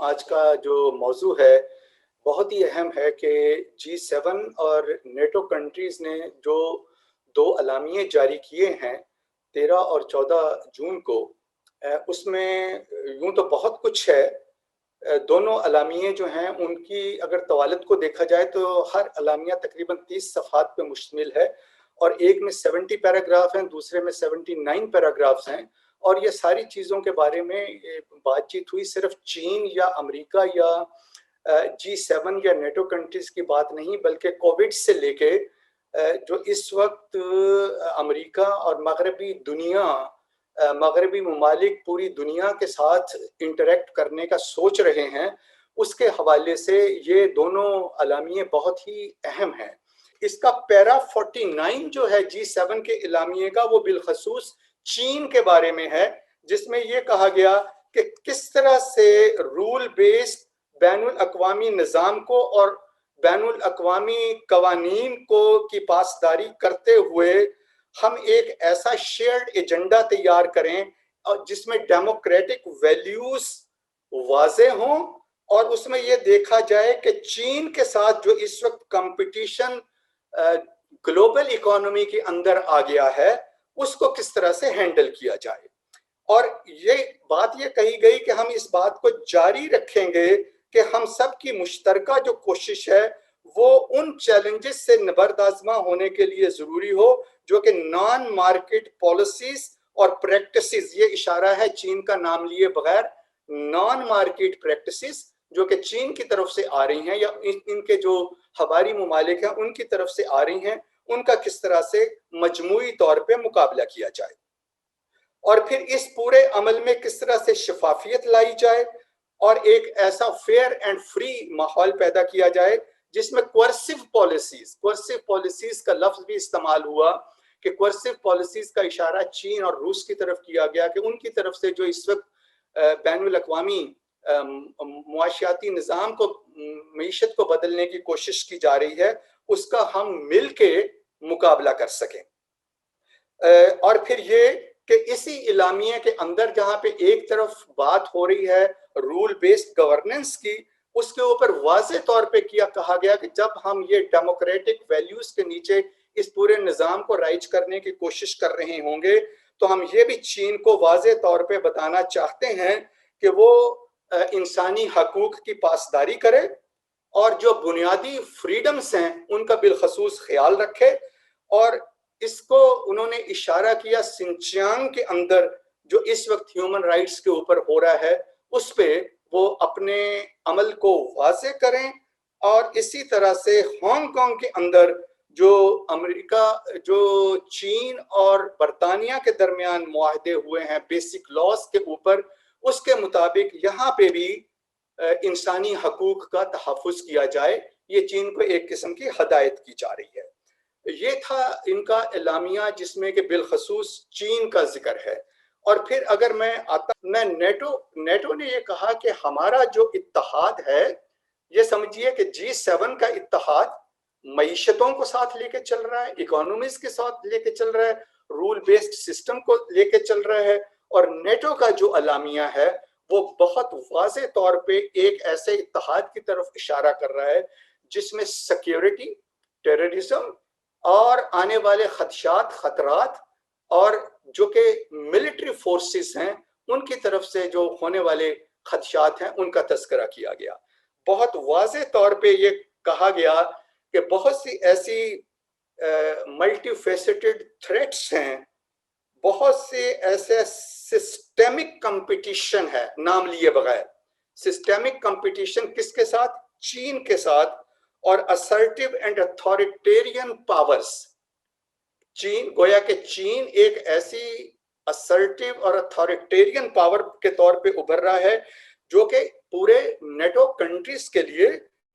آج کا جو موضوع ہے بہت ہی اہم ہے کہ G7 اور نیٹو کنٹریز نے جو دو اعلامیے جاری کیے ہیں 13 اور 14 جون کو، اس میں یوں تو بہت کچھ ہے۔ دونوں اعلامیے جو ہیں ان کی اگر طوالت کو دیکھا جائے تو ہر اعلامیہ تقریباً 30 صفحات پہ مشتمل ہے، اور ایک میں 70 پیراگراف ہیں، دوسرے میں 79 پیراگرافز ہیں، اور یہ ساری چیزوں کے بارے میں بات چیت ہوئی۔ صرف چین یا امریکہ یا G7 یا نیٹو کنٹریز کی بات نہیں، بلکہ کووڈ سے لے کے جو اس وقت امریکہ اور مغربی ممالک پوری دنیا کے ساتھ انٹریکٹ کرنے کا سوچ رہے ہیں، اس کے حوالے سے یہ دونوں اعلامیے بہت ہی اہم ہیں۔ اس کا پیرا 49 جو ہے G7 کے اعلامیے کا، وہ بالخصوص چین کے بارے میں ہے، جس میں یہ کہا گیا کہ کس طرح سے رول بیسڈ بین الاقوامی نظام کو اور بین الاقوامی قوانین کی پاسداری کرتے ہوئے ہم ایک ایسا شیئرڈ ایجنڈا تیار کریں جس میں ڈیموکریٹک ویلیوز واضح ہوں، اور اس میں یہ دیکھا جائے کہ چین کے ساتھ جو اس وقت کمپٹیشن گلوبل اکانومی کے اندر آ گیا ہے، اس کو کس طرح سے ہینڈل کیا جائے۔ اور یہ بات یہ کہی گئی کہ ہم اس بات کو جاری رکھیں گے کہ ہم سب کی مشترکہ جو کوشش ہے وہ ان چیلنجز سے نبردآزما ہونے کے لیے ضروری ہو جو کہ نان مارکیٹ پالیسیز اور پریکٹسز، یہ اشارہ ہے چین کا نام لیے بغیر، نان مارکیٹ پریکٹسز جو کہ چین کی طرف سے آ رہی ہیں یا ان کے جو ہماری ممالک ہیں ان کی طرف سے آ رہی ہیں، ان کا کس طرح سے مجموعی طور پہ مقابلہ کیا جائے، اور پھر اس پورے عمل میں کس طرح سے شفافیت لائی جائے اور ایک ایسا فیئر اینڈ فری ماحول پیدا کیا جائے جس میں کوئرسیو پالیسیز کا لفظ بھی استعمال ہوا کہ کوئرسیو پالیسیز کا اشارہ چین اور روس کی طرف کیا گیا کہ ان کی طرف سے جو اس وقت بین الاقوامی معاشیاتی نظام کو، معیشت کو بدلنے کی کوشش کی جا رہی ہے، اس کا ہم مل کے مقابلہ کر سکیں۔ اور پھر یہ کہ اسی اعلامیے کے اندر جہاں پہ ایک طرف بات ہو رہی ہے رول بیسڈ گورننس کی، اس کے اوپر واضح طور پہ کہا گیا کہ جب ہم یہ ڈیموکریٹک ویلیوز کے نیچے اس پورے نظام کو رائج کرنے کی کوشش کر رہے ہوں گے تو ہم یہ بھی چین کو واضح طور پہ بتانا چاہتے ہیں کہ وہ انسانی حقوق کی پاسداری کرے اور جو بنیادی فریڈمز ہیں ان کا بالخصوص خیال رکھے، اور اس کو انہوں نے اشارہ کیا سنچیانگ کے اندر جو اس وقت ہیومن رائٹس کے اوپر ہو رہا ہے اس پہ وہ اپنے عمل کو واضح کریں، اور اسی طرح سے ہانگ کانگ کے اندر جو امریکہ، جو چین اور برطانیہ کے درمیان معاہدے ہوئے ہیں بیسک لاز کے اوپر، اس کے مطابق یہاں پہ بھی انسانی حقوق کا تحفظ کیا جائے۔ یہ چین کو ایک قسم کی ہدایت کی جا رہی ہے۔ یہ تھا ان کا اعلامیہ جس میں کہ بالخصوص چین کا ذکر ہے۔ اور پھر اگر میں نیٹو نے یہ کہا کہ ہمارا جو اتحاد ہے، یہ سمجھیے کہ G7 کا اتحاد معیشتوں کو ساتھ لے کے چل رہا ہے، اکانومیز کے ساتھ لے کے چل رہا ہے، رول بیسڈ سسٹم کو لے کے چل رہا ہے، اور نیٹو کا جو اعلامیہ ہے وہ بہت واضح طور پہ ایک ایسے اتحاد کی طرف اشارہ کر رہا ہے جس میں سیکیورٹی، ٹیررزم اور آنے والے خطرات اور جو کہ ملٹری فورسز ہیں ان کی طرف سے جو ہونے والے خدشات ہیں ان کا تذکرہ کیا گیا۔ بہت واضح طور پہ یہ کہا گیا کہ بہت سی ایسی ملٹی فیسٹڈ تھریٹس ہیں، بہت سے ایسے سسٹمک کمپٹیشن ہے نام لیے بغیر۔ سسٹمک کمپٹیشن کس کے ساتھ؟ چین کے ساتھ، اور assertive and authoritarian powers۔ گویا کہ چین ایک ایسی assertive اور authoritarian پاور کے طور پہ ابھر رہا ہے جو کہ پورے نیٹو کنٹریز کے لیے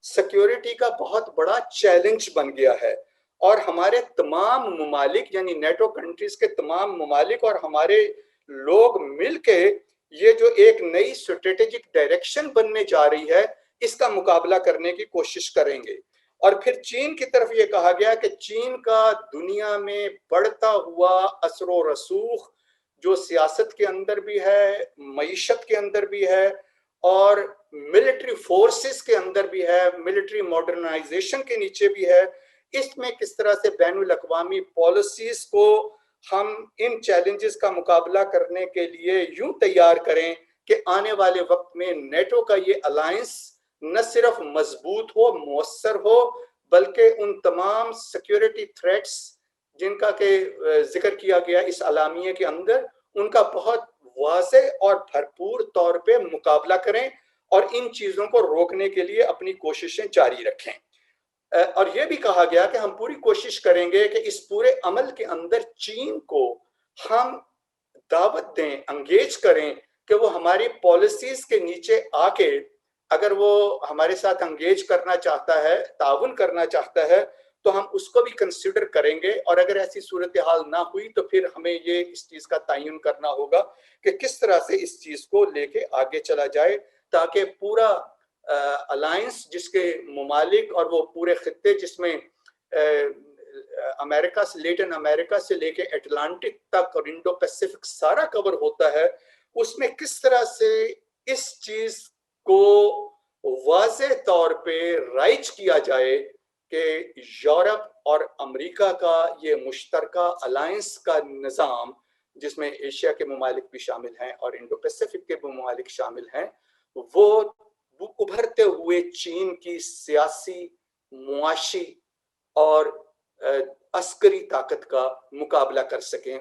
سیکیورٹی کا بہت بڑا چیلنج بن گیا ہے، اور ہمارے تمام ممالک یعنی نیٹو کنٹریز کے تمام ممالک اور ہمارے لوگ مل کے یہ جو ایک نئی اسٹریٹجک ڈائریکشن بننے جا رہی ہے اس کا مقابلہ کرنے کی کوشش کریں گے۔ اور پھر چین کی طرف یہ کہا گیا کہ چین کا دنیا میں بڑھتا ہوا اثر و رسوخ جو سیاست کے اندر بھی ہے، معیشت کے اندر بھی ہے، اور ملٹری فورسز کے اندر بھی ہے، ملٹری ماڈرنائزیشن کے نیچے بھی ہے. اس میں کس طرح سے بین الاقوامی پالیسیز کو ہم ان چیلنجز کا مقابلہ کرنے کے لیے یوں تیار کریں کہ آنے والے وقت میں نیٹو کا یہ الائنس نہ صرف مضبوط ہو، مؤثر ہو، بلکہ ان تمام سیکیورٹی تھریٹس جن کا کہ ذکر کیا گیا اس اعلامیے کے اندر، ان کا بہت واضح اور بھرپور طور پہ مقابلہ کریں اور ان چیزوں کو روکنے کے لیے اپنی کوششیں جاری رکھیں. اور یہ بھی کہا گیا کہ ہم پوری کوشش کریں گے کہ اس پورے عمل کے اندر چین کو ہم دعوت دیں، انگیج کریں کہ وہ ہماری پالیسیز کے نیچے آ کے اگر وہ ہمارے ساتھ انگیج کرنا چاہتا ہے، تعاون کرنا چاہتا ہے، تو ہم اس کو بھی کنسیڈر کریں گے. اور اگر ایسی صورتحال نہ ہوئی تو پھر ہمیں یہ اس چیز کا تعین کرنا ہوگا کہ کس طرح سے اس چیز کو لے کے آگے چلا جائے، تاکہ پورا الائنس جس کے ممالک اور وہ پورے خطے جس میں امریکہ سے، لیٹن امریکہ سے لے کے اٹلانٹک تک اور انڈو پیسفک سارا کور ہوتا ہے، اس میں کس طرح سے اس چیز کو واضح طور پہ رائج کیا جائے کہ یورپ اور امریکہ کا یہ مشترکہ الائنس کا نظام، جس میں ایشیا کے ممالک بھی شامل ہیں اور انڈو پیسفک کے بھی ممالک شامل ہیں، وہ ابھرتے ہوئے چین کی سیاسی، معاشی اور عسکری طاقت کا مقابلہ کر سکیں.